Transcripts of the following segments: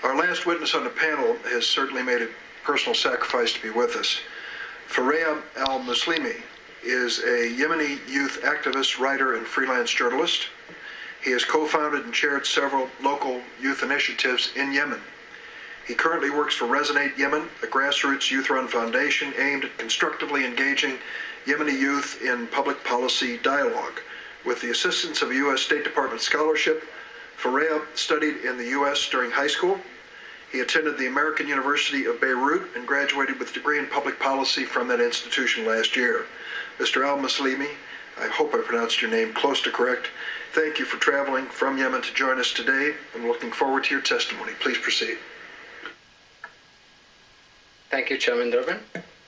Our last witness on the panel has certainly made a personal sacrifice to be with us. Farea Al-Muslimi is a Yemeni youth activist, writer, and freelance journalist. He has co-founded and chaired several local youth initiatives in Yemen. He currently works for Resonate Yemen, a grassroots youth-run foundation aimed at constructively engaging Yemeni youth in public policy dialogue. With the assistance of a U.S. State Department scholarship, Farea studied in the U.S. during high school. He attended the American University of Beirut and graduated with a degree in public policy from that institution last year. Mr. Al-Muslimi, I hope I pronounced your name close to correct. Thank you for traveling from Yemen to join us today, and looking forward to your testimony. Please proceed. Thank you, Chairman Durbin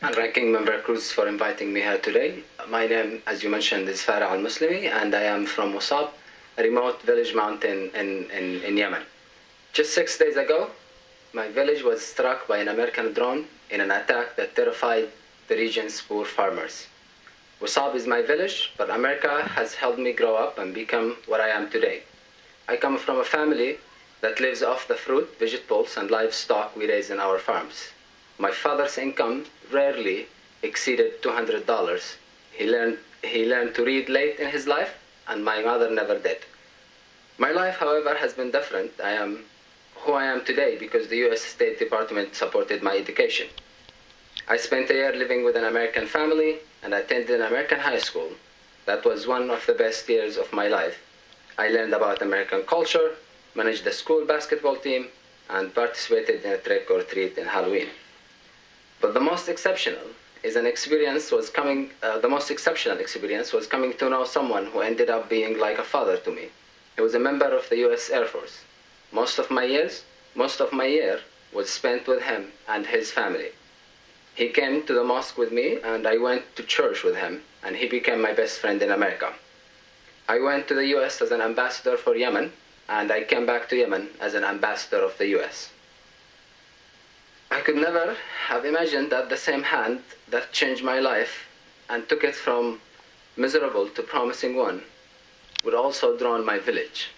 and Ranking Member Cruz, for inviting me here today. My name, as you mentioned, is Farea Al-Muslimi, and I am from Musab, a remote village mountain in Yemen. Just 6 days ago, my village was struck by an American drone in an attack that terrified the region's poor farmers. Musab is my village, but America has helped me grow up and become what I am today. I come from a family that lives off the fruit, vegetables, and livestock we raise in our farms. My father's income rarely exceeded $200. He learned to read late in his life, and my mother never did. My life, however, has been different. I am who I am today because the U.S. State Department supported my education. I spent a year living with an American family and attended an American high school. That was one of the best years of my life. I learned about American culture, managed the school basketball team, and participated in a trick or treat in Halloween. But the most exceptional experience was coming to know someone who ended up being like a father to me. He was a member of the U.S. Air Force. Most of my year was spent with him and his family. He came to the mosque with me, and I went to church with him, and he became my best friend in America. I went to the U.S. as an ambassador for Yemen, and I came back to Yemen as an ambassador of the U.S. I could never have imagined that the same hand that changed my life and took it from miserable to promising one would also drown my village.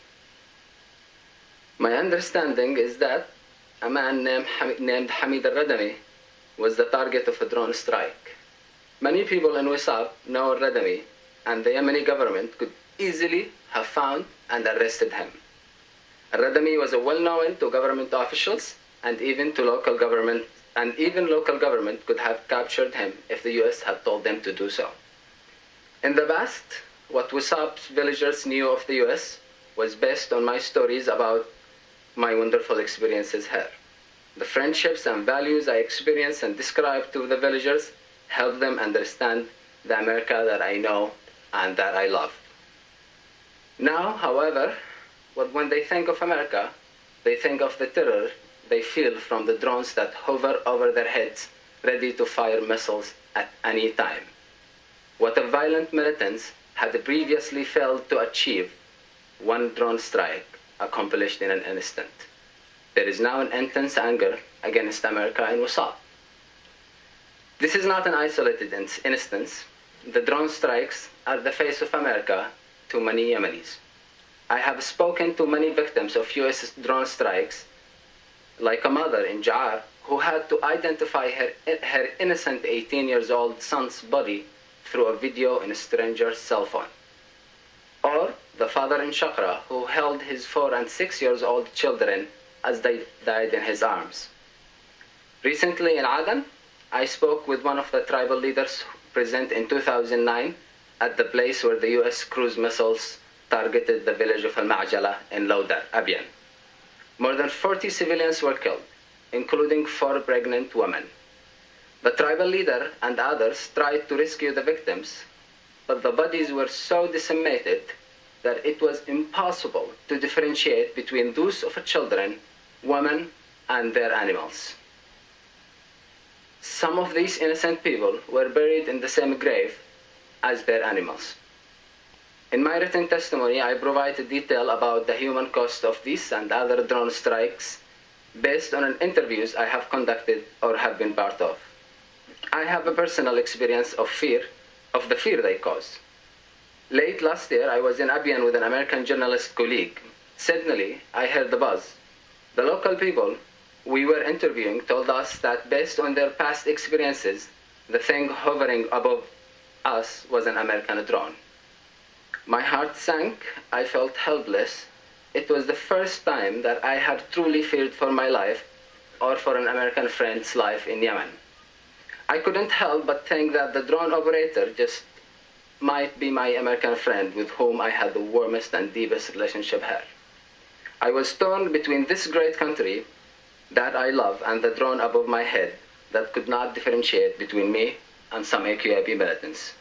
My understanding is that a man named Hamid al-Radami was the target of a drone strike. Many people in Wisab know al-Radami, and the Yemeni government could easily have found and arrested him. Al-Radami was well known to government officials and even local government could have captured him if the U.S. had told them to do so. In the past, what Wisab's villagers knew of the U.S. was based on my stories about my wonderful experiences here. The friendships and values I experienced and described to the villagers helped them understand the America that I know and that I love. Now, however, when they think of America, they think of the terror they feel from the drones that hover over their heads, ready to fire missiles at any time. What the violent militants had previously failed to achieve, one drone strike accomplished in an instant. There is now an intense anger against America in Wisab. This is not an isolated instance. The drone strikes are the face of America to many Yemenis. I have spoken to many victims of U.S. drone strikes, like a mother in Ja'ar who had to identify her innocent 18-year-old son's body through a video in a stranger's cell phone. Or the father in Shakra who held his 4 and 6 years old children as they died in his arms. Recently in Aden, I spoke with one of the tribal leaders present in 2009 at the place where the U.S. cruise missiles targeted the village of Al-Ma'jala in Lawdar, Abyan. More than 40 civilians were killed, including 4 pregnant women. The tribal leader and others tried to rescue the victims, but the bodies were so decimated that it was impossible to differentiate between those of children, women, and their animals. Some of these innocent people were buried in the same grave as their animals. In my written testimony, I provided detail about the human cost of these and other drone strikes based on interviews I have conducted or have been part of. I have a personal experience of the fear they cause. Late last year, I was in Abyan with an American journalist colleague. Suddenly, I heard the buzz. The local people we were interviewing told us that based on their past experiences, the thing hovering above us was an American drone. My heart sank. I felt helpless. It was the first time that I had truly feared for my life or for an American friend's life in Yemen. I couldn't help but think that the drone operator just might be my American friend with whom I had the warmest and deepest relationship here. I was torn between this great country that I love and the drone above my head that could not differentiate between me and some AQAP militants.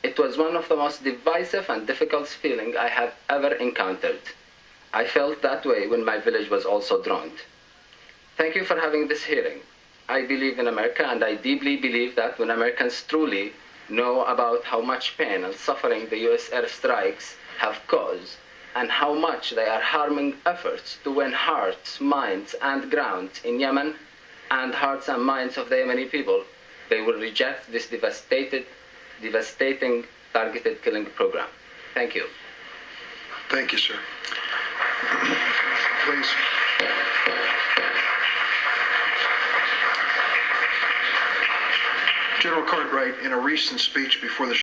It was one of the most divisive and difficult feelings I have ever encountered. I felt that way when my village was also droned. Thank you for having this hearing. I believe in America, and I deeply believe that when Americans truly know about how much pain and suffering the U.S. airstrikes have caused, and how much they are harming efforts to win hearts, minds, and grounds in Yemen, and hearts and minds of the Yemeni people, they will reject this devastating, targeted killing program. Thank you. Thank you, sir. Please. General Cartwright, in a recent speech before the